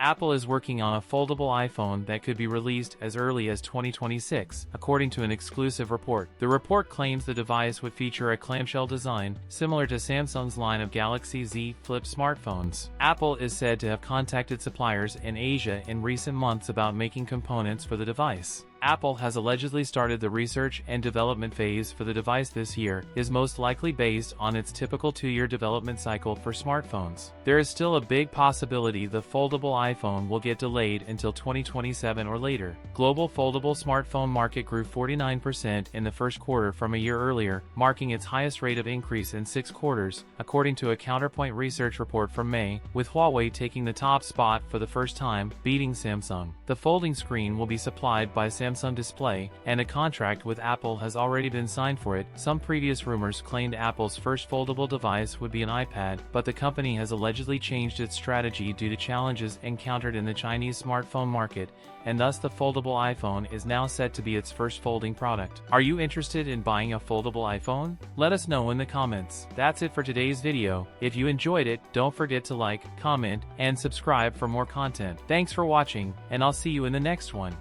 Apple is working on a foldable iPhone that could be released as early as 2026, according to an exclusive report. The report claims the device would feature a clamshell design, similar to Samsung's line of Galaxy Z Flip smartphones. Apple is said to have contacted suppliers in Asia in recent months about making components for the device. Apple has allegedly started the research and development phase for the device this year, is most likely based on its typical 2-year development cycle for smartphones. There is still a big possibility the foldable iPhone will get delayed until 2027 or later. Global foldable smartphone market grew 49% in the first quarter from a year earlier, marking its highest rate of increase in 6 quarters, according to a Counterpoint research report from May, with Huawei taking the top spot for the first time, beating Samsung. The folding screen will be supplied by Samsung Display, and a contract with Apple has already been signed for it. Some previous rumors claimed Apple's first foldable device would be an iPad, but the company has allegedly changed its strategy due to challenges encountered in the Chinese smartphone market, and thus the foldable iPhone is now set to be its first folding product. Are you interested in buying a foldable iPhone? Let us know in the comments. That's it for today's video. If you enjoyed it, don't forget to like, comment, and subscribe for more content. Thanks for watching, and I'll see you in the next one.